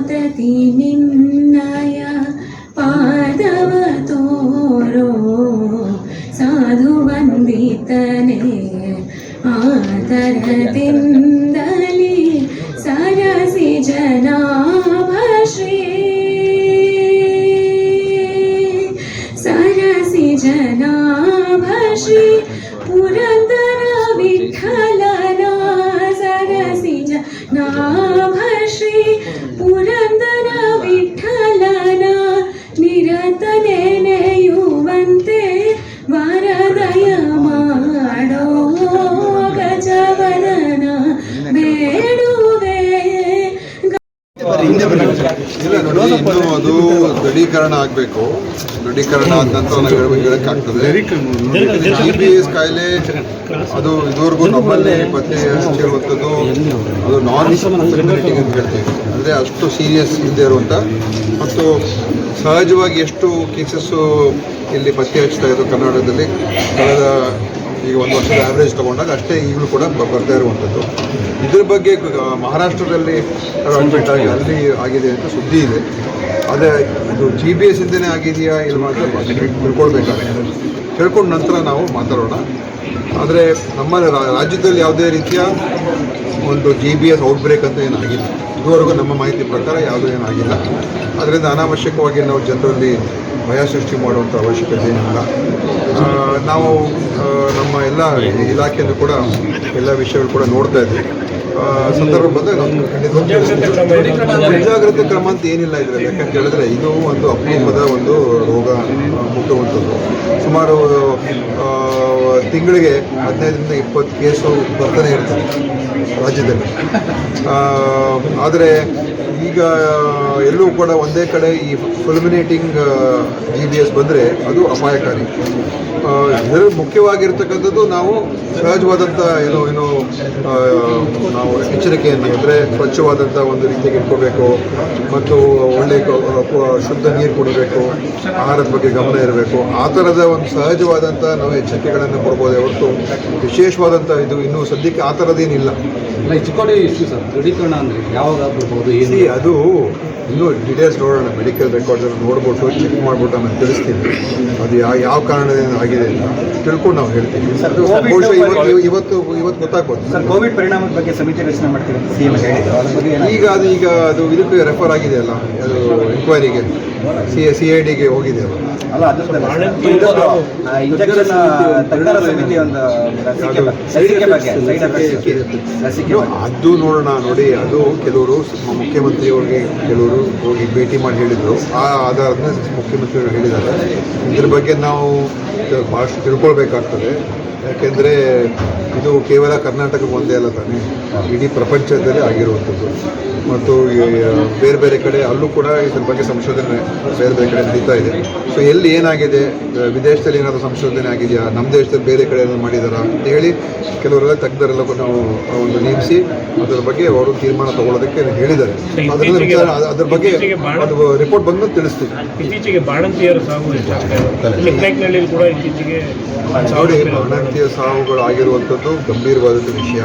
ಆತತಿ ನಿನ್ನಯ ಪಾದವ ತೋರೋ ಸಾಧು ವಂದಿತನೇ ಆದರದಿಂದಲಿ ಸರಸಿ ಜನಾಭ ಶ್ರೀ ಸರಸಿ ಜನಾಭ ಶ್ರೀ ಪುರಂದರ ವಿಠಲನ ಸರಸಿ ಜನಾಭ ಶ್ರೀ ಪುರಂದರ ವಿಠಲನ ನಿರತ ನೆನೆಯುವಂತೆ ವರದಯ ಮಾಡೋ ಗಜವದನ ಬೇಡುವೆ. ಇಲ್ಲ ನೋಡಿ, ಇನ್ನೂ ಅದು ದೃಢೀಕರಣ ಆಗಬೇಕು. ದೃಢೀಕರಣ ಆದ ನಂತರ ನಾವು ಹೇಳಕ್ಕಾಗ್ತದೆ. GBS ಕಾಯಿಲೆ ಅದು ಇದುವರೆಗೂ ನಮ್ಮಲ್ಲಿ ಪತ್ತೆ ಹಚ್ಚಿರುವಂಥದ್ದು ಅದು ನಾನ್ ಸಿಂಪ್ಟಮ್ಯಾಟಿಕ್ ಅಂತ ಹೇಳ್ತೀವಿ. ಅಂದರೆ ಅಷ್ಟು ಸೀರಿಯಸ್ ಇಲ್ಲದೆ ಇರುವಂಥ ಮತ್ತು ಸಹಜವಾಗಿ ಎಷ್ಟು ಕೇಸಸ್ಸು ಇಲ್ಲಿ ಪತ್ತೆ ಹಚ್ತಾ ಇದ್ದು ಕರ್ನಾಟಕದಲ್ಲಿ ಕಳೆದ ಈಗ ಒಂದು ವರ್ಷದ ಆ್ಯಾವ್ರೇಜ್ ತೊಗೊಂಡಾಗ ಅಷ್ಟೇ ಈಗಲೂ ಕೂಡ ಬರ್ತಾ ಇರುವಂಥದ್ದು. ಇದ್ರ ಬಗ್ಗೆ ಮಹಾರಾಷ್ಟ್ರದಲ್ಲಿ ಅಡ್ಮಿಟ್ ಆಗಿ ಅಲ್ಲಿ ಆಗಿದೆ ಅಂತ ಸುದ್ದಿ ಇದೆ. ಆದರೆ ಇದು GBS ಇಂದನೇ ಆಗಿದೆಯಾ ಇಲ್ಲ ಮಾತ್ರ ತಿಳ್ಕೊಳ್ಬೇಕಾದ್ರೆ ತಿಳ್ಕೊಂಡ ನಂತರ ನಾವು ಮಾತಾಡೋಣ. ಆದರೆ ನಮ್ಮ ರಾಜ್ಯದಲ್ಲಿ ಯಾವುದೇ ರೀತಿಯ ಒಂದು GBS ಔಟ್ಬ್ರೇಕ್ ಅಂತ ಏನಾಗಿಲ್ಲ ಇದುವರೆಗೂ ನಮ್ಮ ಮಾಹಿತಿ ಪ್ರಕಾರ ಯಾವುದೂ ಏನಾಗಿಲ್ಲ. ಅದರಿಂದ ಅನಾವಶ್ಯಕವಾಗಿ ನಾವು ಜನರಲ್ಲಿ ಭಯ ಸೃಷ್ಟಿ ಮಾಡುವಂಥ ಅವಶ್ಯಕತೆ ಏನಿಲ್ಲ. ನಾವು ನಮ್ಮ ಎಲ್ಲ ಇಲಾಖೆಯಲ್ಲೂ ಕೂಡ ಎಲ್ಲ ವಿಷಯಗಳು ಕೂಡ ನೋಡ್ತಾ ಇದ್ವಿ. ಸಂದರ್ಭ ಬಂದಾಗ ನಾವು ಮುಂಜಾಗ್ರತೆ ಕ್ರಮ ಅಂತ ಏನಿಲ್ಲ ಇದರಲ್ಲಿ. ಯಾಕಂತ ಹೇಳಿದ್ರೆ ಇದು ಒಂದು ಅಪರೂಪದ ಒಂದು ರೋಗ ಮುಟ್ಟುವಂಥದ್ದು. ಸುಮಾರು ತಿಂಗಳಿಗೆ 15ರಿಂದ 20 ಕೇಸು ಬರ್ತಾನೆ ಇರ್ತದೆ ರಾಜ್ಯದಲ್ಲಿ. ಆದರೆ ಈಗ ಎಲ್ಲೂ ಕೂಡ ಒಂದೇ ಕಡೆ ಈ ಫುಲ್ಮಿನೇಟಿಂಗ್ GBS ಬಂದರೆ ಅದು ಅಪಾಯಕಾರಿ. ಇದರಲ್ಲಿ ಮುಖ್ಯವಾಗಿರ್ತಕ್ಕಂಥದ್ದು ನಾವು ಸಹಜವಾದಂಥ ನಾವು ಎಚ್ಚರಿಕೆಯನ್ನು ಅಂದರೆ ಸ್ವಚ್ಛವಾದಂಥ ಒಂದು ರೀತಿಯಾಗಿ ಇಟ್ಕೋಬೇಕು ಮತ್ತು ಒಳ್ಳೆಯ ಶುದ್ಧ ನೀರು ಕುಡಿಬೇಕು, ಆಹಾರದ ಬಗ್ಗೆ ಗಮನ ಇರಬೇಕು. ಆ ಥರದ ಒಂದು ಸಹಜವಾದಂಥ ನಾವು ಎಚ್ಚರಿಕೆಗಳನ್ನು ಕೊಡ್ಬೋದೇ ಹೊರತು ವಿಶೇಷವಾದಂಥ ಇದು ಇನ್ನೂ ಸದ್ಯಕ್ಕೆ ಆ ಥರದ್ದೇನಿಲ್ಲ. ಚಿಕ್ಕೋಡಿ ಇಶ್ಯೂ ಸರ್, ದೃಢೀಕರಣ ಅಂದರೆ ಯಾವಾಗ ಬರ್ಬೋದು? ಅದು ಇನ್ನೂ ಡೀಟೇಲ್ಸ್ ನೋಡೋಣ. ಮೆಡಿಕಲ್ ರೆಕಾರ್ಡ್ಸನ್ನು ನೋಡ್ಬಿಟ್ಟು ಚೆಕ್ ಮಾಡಿಬಿಟ್ಟು ಆಮೇಲೆ ತಿಳಿಸ್ತೀವಿ ಅದು ಯಾವ ಕಾರಣದಿಂದ ಆಗಿದೆ ಅಂತ ತಿಳ್ಕೊಂಡು ನಾವು ಹೇಳ್ತೀವಿ. ಇವತ್ತು ಗೊತ್ತಾಗ್ಬೋದು ಸರ್. ಕೋವಿಡ್ ಪರಿಣಾಮದ ಬಗ್ಗೆ ಸಮಿತಿ ರಚನೆ ಮಾಡ್ತೀವಿ ಈಗ ಅದು ಇದಕ್ಕೆ ರೆಫರ್ ಆಗಿದೆಯಲ್ಲ, ಅದು ಎಂಕ್ವೈರಿಗೆ CIDಗೆ ಹೋಗಿದೆಯಲ್ಲ. ಅದು ನೋಡೋಣ. ನೋಡಿ, ಅದು ಕೆಲವರು ಮುಖ್ಯಮಂತ್ರಿಯವರಿಗೆ ಕೆಲವರು ಹೋಗಿ ಭೇಟಿ ಮಾಡಿ ಹೇಳಿದರು. ಆ ಆಧಾರದ ಮುಖ್ಯಮಂತ್ರಿಗಳು ಹೇಳಿದ್ದಾರೆ. ಇದ್ರ ಬಗ್ಗೆ ನಾವು ಭಾಳಷ್ಟು ತಿಳ್ಕೊಳ್ಬೇಕಾಗ್ತದೆ. ಯಾಕೆಂದರೆ ಇದು ಕೇವಲ ಕರ್ನಾಟಕಕ್ಕೆ ಒಂದೇ ಅಲ್ಲ ತಾನೇ, ಇಡೀ ಪ್ರಪಂಚದಲ್ಲಿ ಆಗಿರುವಂಥದ್ದು. ಮತ್ತು ಬೇರೆ ಬೇರೆ ಕಡೆ ಅಲ್ಲೂ ಕೂಡ ಇದ್ರ ಬಗ್ಗೆ ಸಂಶೋಧನೆ ಬೇರೆ ಬೇರೆ ಕಡೆ ನಡೀತಾ ಇದೆ. ಸೊ ಎಲ್ಲಿ ಏನಾಗಿದೆ, ವಿದೇಶದಲ್ಲಿ ಏನಾದರೂ ಸಂಶೋಧನೆ ಆಗಿದೆಯಾ, ನಮ್ಮ ದೇಶದಲ್ಲಿ ಬೇರೆ ಕಡೆ ಏನಾದ್ರು ಮಾಡಿದಾರಾ ಅಂತ ಹೇಳಿ ಕೆಲವರೆಲ್ಲ ತಜ್ಞರೆಲ್ಲ ನಾವು ಒಂದು ನೇಮಿಸಿ ಅದರ ಬಗ್ಗೆ ಅವರು ತೀರ್ಮಾನ ತಗೊಳ್ಳೋದಕ್ಕೆ ಹೇಳಿದ್ದಾರೆ. ಅದ್ರ ಬಗ್ಗೆ ಅದು ರಿಪೋರ್ಟ್ ಬಂದು ತಿಳಿಸ್ತೀವಿ. ಇತ್ತೀಚೆಗೆ ಬಾಣಂತಿಯರ ಸಾವು ನೋಡಿ, ಬಾಣಂತಿಯ ಸಾವುಗಳು ಆಗಿರುವಂಥದ್ದು ಗಂಭೀರವಾದಂಥ ವಿಷಯ.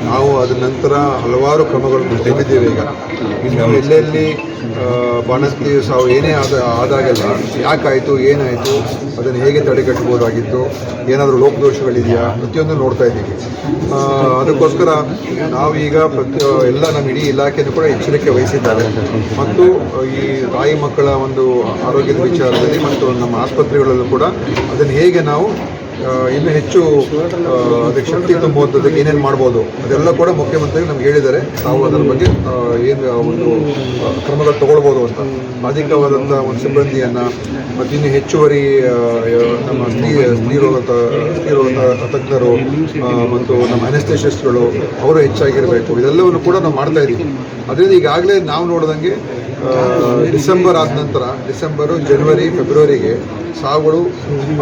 ನಾವು ಅದ ನಂತರ ಹಲವಾರು ಕ್ರಮಗಳನ್ನು ತೆಗೆದಿದ್ದೇವೆ. ಈಗ ಇನ್ನು ಎಲ್ಲೆಲ್ಲಿ ಬಾಣಂತಿ ಸಾವು ಏನೇ ಆದಾಗೆಲ್ಲ ಯಾಕಾಯಿತು, ಏನಾಯಿತು, ಅದನ್ನು ಹೇಗೆ ತಡೆಗಟ್ಟಬಹುದಾಗಿತ್ತು, ಏನಾದರೂ ಲೋಪದೋಷಗಳಿದೆಯಾ, ಪ್ರತಿಯೊಂದು ನೋಡ್ತಾ ಇದ್ದೀವಿ. ಅದಕ್ಕೋಸ್ಕರ ನಾವೀಗ ಎಲ್ಲ ನಮ್ಮ ಇಡೀ ಇಲಾಖೆಯೂ ಕೂಡ ಎಚ್ಚರಿಕೆ ವಹಿಸಿದ್ದಾರೆ. ಮತ್ತು ಈ ತಾಯಿ ಮಕ್ಕಳ ಒಂದು ಆರೋಗ್ಯದ ವಿಚಾರದಲ್ಲಿ ಮತ್ತು ನಮ್ಮ ಆಸ್ಪತ್ರೆಗಳಲ್ಲೂ ಕೂಡ ಅದನ್ನು ಹೇಗೆ ನಾವು ಇನ್ನೂ ಹೆಚ್ಚು ಅದಕ್ಕೆ ಶಕ್ತಿ ತುಂಬುವಂಥದ್ದಕ್ಕೆ ಏನೇನು ಮಾಡ್ಬೋದು ಅದೆಲ್ಲ ಕೂಡ ಮುಖ್ಯಮಂತ್ರಿಗಳು ನಮ್ಗೆ ಹೇಳಿದ್ದಾರೆ. ನಾವು ಅದರ ಬಗ್ಗೆ ಏನು ಒಂದು ಕ್ರಮಗಳು ತಗೊಳ್ಬೋದು ಅಂತ. ಅಧಿಕವಾದಂಥ ಒಂದು ಸಿಬ್ಬಂದಿಯನ್ನು ಮತ್ತು ಇನ್ನೂ ಹೆಚ್ಚುವರಿ ನಮ್ಮ ಸ್ತ್ರೀರೋಗ ತಜ್ಞರು ಮತ್ತು ನಮ್ಮ ಅನೆಸ್ಥೆಷಿಸ್ಟ್ಗಳು ಅವರು ಹೆಚ್ಚಾಗಿರಬೇಕು. ಇದೆಲ್ಲವನ್ನು ಕೂಡ ನಾವು ಮಾಡ್ತಾ ಇದ್ದೀವಿ. ಅದರಿಂದ ಈಗಾಗಲೇ ನಾವು ನೋಡಿದಂಗೆ ಡಿಸೆಂಬರ್ ಆದ ನಂತರ ಡಿಸೆಂಬರು ಜನವರಿ ಫೆಬ್ರವರಿಗೆ ಸಾವುಗಳು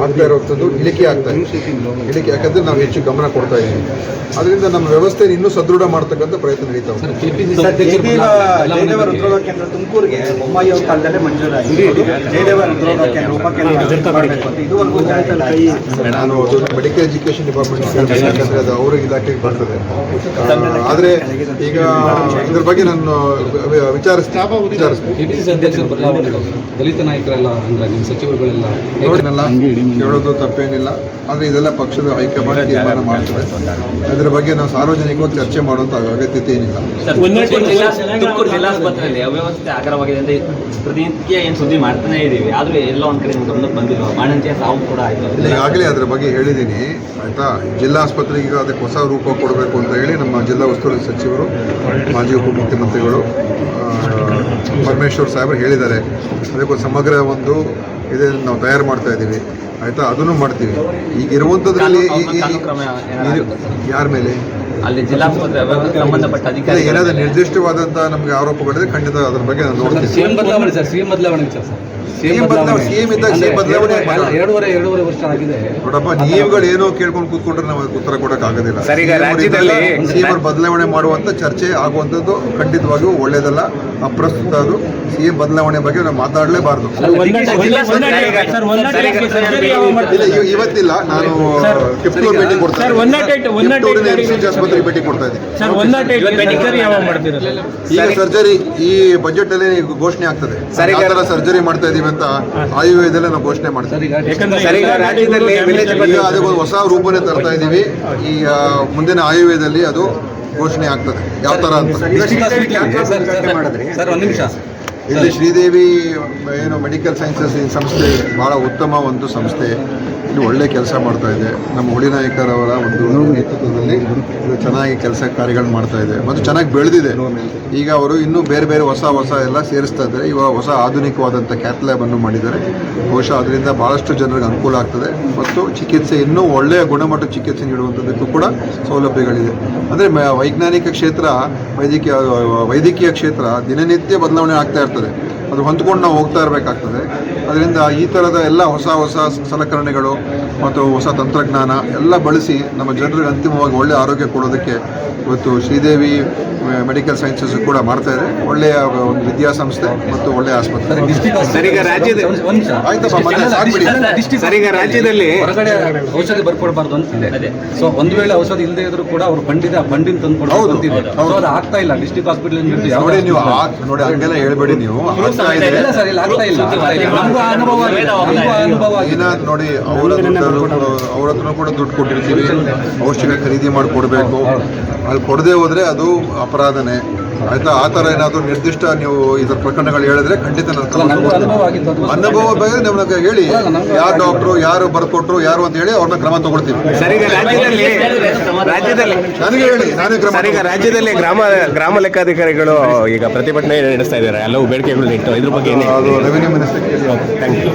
ಆಗ್ತಾ ಇರೋವಂಥದ್ದು ಇಳಿಕೆ ಆಗ್ತಾ ಇದೆ. ಇಳಿಕೆ ಯಾಕಂದರೆ ನಾವು ಹೆಚ್ಚು ಗಮನ ಕೊಡ್ತಾ ಇದ್ದೀವಿ. ಅದರಿಂದ ನಮ್ಮ ವ್ಯವಸ್ಥೆಯನ್ನು ಇನ್ನೂ ಸದೃಢ ಮಾಡ್ತಕ್ಕಂಥ ಪ್ರಯತ್ನ ನಡೀತಾ ಇದೆ. ಜಯದೇವ ಹೃದ್ರೋಗ ಕೇಂದ್ರ ತುಮಕೂರಿಗೆ ಬೊಮ್ಮಾಯಿ ಅವ್ರ ಕಾಲದಲ್ಲೇ ಮಂಜೂರಾಗಿ ಜಯದೇವ ಹೃದ್ರೋಗ ಕೇಂದ್ರ ಉಪಕೇಂದ್ರ ಮಾಡಬೇಕು ಅಂತ ಇದುವರೆಗೂ ನಾನು ಅದು ಮೆಡಿಕಲ್ ಎಜುಕೇಷನ್ ಡಿಪಾರ್ಟ್ಮೆಂಟ್ ಯಾಕಂದರೆ ಅದು ಅವ್ರ ಇಲಾಖೆಗೆ ಬರ್ತದೆ. ಆದರೆ ಈಗ ಇದ್ರ ಬಗ್ಗೆ ನಾನು ವಿಚಾರಿಸ್ತೀನಿ. ಕೆಪಿಸಿಸಿ ಅಧ್ಯಕ್ಷರು ಬದಲಾವಣೆಗಳು ದಲಿತ ನಾಯಕರೆಲ್ಲ ಅಂದ್ರೆ ನಿಮ್ಮ ಸಚಿವರುಗಳೆಲ್ಲ ನೋಡಿನಲ್ಲ, ಹೇಳೋದು ತಪ್ಪೇನಿಲ್ಲ. ಆದರೆ ಇದೆಲ್ಲ ಪಕ್ಷದ ಹೈಕಮಾಂಡ್ ತೀರ್ಮಾನ ಮಾಡ್ತದೆ. ಅದರ ಬಗ್ಗೆ ನಾವು ಸಾರ್ವಜನಿಕವಾಗಿ ಚರ್ಚೆ ಮಾಡುವಂಥ ಅಗತ್ಯತೆ ಏನಿಲ್ಲ. ತುಮಕೂರು ಜಿಲ್ಲಾಸ್ಪತ್ರೆಯಲ್ಲಿ ಅವ್ಯವಸ್ಥೆ ಆಗರವಾಗಿದೆ ಅಂತ ಪ್ರತಿನಿತ್ಯ ಏನು ಸುದ್ದಿ ಮಾಡ್ತಾನೆ ಇದ್ದೀವಿ. ಆದರೂ ಎಲ್ಲ ಒಂದು ಕಡೆ ಗಮನಕ್ಕೆ ಬಂದಿಲ್ಲ. ಬಾಣಂತಿಯ ಸಾವು ಕೂಡ ಆಯಿತು. ಈಗಾಗಲೇ ಅದರ ಬಗ್ಗೆ ಹೇಳಿದ್ದೀನಿ, ಆಯಿತಾ. ಜಿಲ್ಲಾ ಆಸ್ಪತ್ರೆಗೆ ಈಗ ಅದಕ್ಕೆ ಹೊಸ ರೂಪ ಕೊಡಬೇಕು ಅಂತ ಹೇಳಿ ನಮ್ಮ ಜಿಲ್ಲಾ ಉಸ್ತುವಾರಿ ಸಚಿವರು, ಮಾಜಿ ಉಪಮುಖ್ಯಮಂತ್ರಿಗಳು ಪರಮೇಶ್ವರ್ ಸಾಹೇಬರು ಹೇಳಿದ್ದಾರೆ. ಅದಕ್ಕೊಂದು ಸಮಗ್ರ ಒಂದು ಇದನ್ನು ನಾವು ತಯಾರು ಮಾಡ್ತಾ ಇದ್ದೀವಿ, ಆಯಿತಾ. ಅದನ್ನು ಮಾಡ್ತೀವಿ. ಈಗ ಇರುವಂಥದ್ರಲ್ಲಿ ಕ್ರಮ ಯಾರ ಮೇಲೆ ಅಲ್ಲಿ ಜಿಲ್ಲಾಸ್ಪತ್ರೆ ಸಂಬಂಧಪಟ್ಟ ಅಧಿಕಾರಿ ಏನಾದರೂ ನಿರ್ದಿಷ್ಟವಾದಂಥ ನಮಗೆ ಆರೋಪಗಳಿದ್ರೆ ಖಂಡಿತ ಅದ್ರ ಬಗ್ಗೆ ನಾನು ನೋಡ್ತೀನಿ. ಸಿಎಂ ಬದಲಾವಣೆ ಸರ್, ಸಿಎಂ ಬದಲಾವಣೆ ವಿಚಾರ ಸರ್. ಸಿಎಂ ಇದ್ದಾಗ ಸಿಎಂ ಬದಲಾವಣೆ ಎರಡೂವರೆ ವರ್ಷ ಆಗಿದೆ. ನೋಡಪ್ಪ, ನೀವುಗಳು ಏನೋ ಕೇಳ್ಕೊಂಡು ಕೂತ್ಕೊಂಡ್ರೆ ನಾವು ಅದಕ್ಕೆ ಉತ್ತರ ಕೊಡಕ್ ಆಗೋದಿಲ್ಲ. ಸಿಎಂ ಬದಲಾವಣೆ ಮಾಡುವಂತ ಚರ್ಚೆ ಆಗುವಂಥದ್ದು ಖಂಡಿತವಾಗಿಯೂ ಒಳ್ಳೇದಲ್ಲ, ಅಪ್ರಸ್ತುತ. ಅದು ಸಿಎಂ ಬದಲಾವಣೆ ಬಗ್ಗೆ ನಾವು ಮಾತಾಡಲೇಬಾರ್ದು. ಇವತ್ತಿಲ್ಲ, ನಾನು ಟಿಪ್ಟೂರ್ ಭೇಟಿ ಕೊಡ್ತೇನೆ, ಆಸ್ಪತ್ರೆಗೆ ಭೇಟಿ ಕೊಡ್ತಾ ಇದ್ದೀನಿ. ಈಗ ಸರ್ಜರಿ ಈ ಬಜೆಟ್ ಅಲ್ಲಿ ಘೋಷಣೆ ಆಗ್ತದೆ. ಯಾವ ತರ ಸರ್ಜರಿ ಮಾಡ್ತಾ ಇದೀವಿ ಅಂತ ಆಯುರ್ವೇದಲ್ಲೇ ನಾವು ಘೋಷಣೆ ಮಾಡ್ತೀವಿ. ಈಗ ಅದಕ್ಕೊಂದು ಹೊಸ ರೂಪನೇ ತರ್ತಾ ಇದ್ದೀವಿ. ಈಗ ಮುಂದಿನ ಆಯುರ್ವೇದದಲ್ಲಿ ಅದು ಘೋಷಣೆ ಆಗ್ತದೆ ಯಾವ ತರ ಅಂತ. ಸರ್ ಒಂದು ನಿಮಿಷ. ಇಲ್ಲಿ ಶ್ರೀದೇವಿ ಏನು ಮೆಡಿಕಲ್ ಸೈನ್ಸಸ್ ಈ ಸಂಸ್ಥೆ ಭಾಳ ಉತ್ತಮ ಒಂದು ಸಂಸ್ಥೆ. ಇಲ್ಲಿ ಒಳ್ಳೆ ಕೆಲಸ ಮಾಡ್ತಾ ಇದೆ. ನಮ್ಮ ಹುಲಿನಾಯಕರವರ ಒಂದು ನೇತೃತ್ವದಲ್ಲಿ ಇದು ಚೆನ್ನಾಗಿ ಕೆಲಸ ಕಾರ್ಯಗಳು ಮಾಡ್ತಾ ಇದೆ ಮತ್ತು ಚೆನ್ನಾಗಿ ಬೆಳೆದಿದೆ. ಈಗ ಅವರು ಇನ್ನೂ ಬೇರೆ ಬೇರೆ ಹೊಸ ಎಲ್ಲ ಸೇರಿಸ್ತಾ ಇದ್ದಾರೆ. ಇವಾಗ ಹೊಸ ಆಧುನಿಕವಾದಂಥ ಕ್ಯಾತ್ ಲ್ಯಾಬ್ ಅನ್ನು ಮಾಡಿದ್ದಾರೆ. ಬಹುಶಃ ಅದರಿಂದ ಭಾಳಷ್ಟು ಜನರಿಗೆ ಅನುಕೂಲ ಆಗ್ತದೆ ಮತ್ತು ಚಿಕಿತ್ಸೆ ಇನ್ನೂ ಒಳ್ಳೆಯ ಗುಣಮಟ್ಟದ ಚಿಕಿತ್ಸೆ ನೀಡುವಂಥದ್ದಕ್ಕೂ ಕೂಡ ಸೌಲಭ್ಯಗಳಿದೆ. ಅಂದರೆ ವೈಜ್ಞಾನಿಕ ಕ್ಷೇತ್ರ, ವೈದ್ಯಕೀಯ ಕ್ಷೇತ್ರ ದಿನನಿತ್ಯ ಬದಲಾವಣೆ ಆಗ್ತಾ ಇರ್ತದೆ. ಅದು ಹೊಂದ್ಕೊಂಡು ನಾವು ಹೋಗ್ತಾ ಇರಬೇಕಾಗ್ತದೆ. ಅದರಿಂದ ಈ ಥರದ ಎಲ್ಲ ಹೊಸ ಸಲಕರಣೆಗಳು ಮತ್ತು ಹೊಸ ತಂತ್ರಜ್ಞಾನ ಎಲ್ಲ ಬಳಸಿ ನಮ್ಮ ಜನರಿಗೆ ಅಂತಿಮವಾಗಿ ಒಳ್ಳೆಯ ಆರೋಗ್ಯ ಕೊಡೋದಕ್ಕೆ ಇವತ್ತು ಶ್ರೀದೇವಿ ಮೆಡಿಕಲ್ ಸೈನ್ಸಸ್ ಕೂಡ ಮಾಡ್ತಾ ಇದೆ. ಒಳ್ಳೆಯ ಒಂದು ವಿದ್ಯಾಸಂಸ್ಥೆ ಮತ್ತು ಒಳ್ಳೆಯ ಆಸ್ಪತ್ರೆ. ಆಯ್ತಪ್ಪ, ಮತ್ತೆ ಸಾಕ್ಬಿಡಿ. ಸರ್, ಈಗ ರಾಜ್ಯದಲ್ಲಿ ಹೊರಗಡೆ ಔಷಧಿ ಬರ್ಕೊಡ್ಬಾರ್ದು ಅಂತಿದೆ. ಸೊ ಒಂದು ವೇಳೆ ಔಷಧಿ ಇಲ್ಲದೆ ಇದ್ರು ಕೂಡ ಅವರು ಬಂಡಿನ ತಂದ್ಕೊಡೋದು ಅಂತಿದೆ. ಸೊ ಅದು ಆಗ್ತಾ ಇಲ್ಲ. ಡಿಸ್ಟ್ರಿಕ್ಟ್ ಹಾಸ್ಪಿಟಲ್ ನೋಡಿ, ನೀವು ನೋಡಿ ಹಂಗೆಲ್ಲ ಹೇಳ್ಬೇಡಿ. ನೀವು ಆಗ್ತಾ ಇದೆ ಸರ್, ಇಲ್ಲಿ ಆಗ್ತಾ ಇಲ್ಲ. ನಮಗೂ ಅನುಭವ ಏನಾದ್ರು ನೋಡಿ, ಅವ್ರ ಹತ್ರ ಕೂಡ ದುಡ್ಡು ಕೊಟ್ಟಿರ್ತೀವಿ, ಔಷಧ ಖರೀದಿ ಮಾಡಿ ಕೊಡಬೇಕು. ಅಲ್ಲಿ ಕೊಡದೆ ಹೋದ್ರೆ ಅದು ಅಪರಾಧನೇ, ಆಯ್ತಾ. ಆ ಥರ ಏನಾದರೂ ನಿರ್ದಿಷ್ಟ ನೀವು ಇದರ ಪ್ರಕರಣಗಳು ಹೇಳಿದ್ರೆ ಖಂಡಿತ ಅನುಭವ ಬಗ್ಗೆ ನಮ್ಗೆ ಹೇಳಿ, ಯಾರು ಡಾಕ್ಟ್ರು, ಯಾರು ಬರ್ಕೊಟ್ರು, ಯಾರು ಅಂತ ಹೇಳಿ ಅವ್ರನ್ನ ಕ್ರಮ ತಗೊಳ್ತೀವಿ. ನನಗೆ ಹೇಳಿ, ನಾನೇ ಕ್ರಮ. ಈಗ ರಾಜ್ಯದಲ್ಲಿ ಗ್ರಾಮ ಲೆಕ್ಕಾಧಿಕಾರಿಗಳು ಈಗ ಪ್ರತಿಭಟನೆ ನಡೆಸ್ತಾ ಇದ್ದಾರೆ. ಹಲವು ಬೇಡಿಕೆಗಳು ಇಟ್ಟು ಇದ್ರ ಬಗ್ಗೆ ಅದು ರೆವಿನ್ಯೂ ಮಿನಿಸ್ಟರ್. Thank you.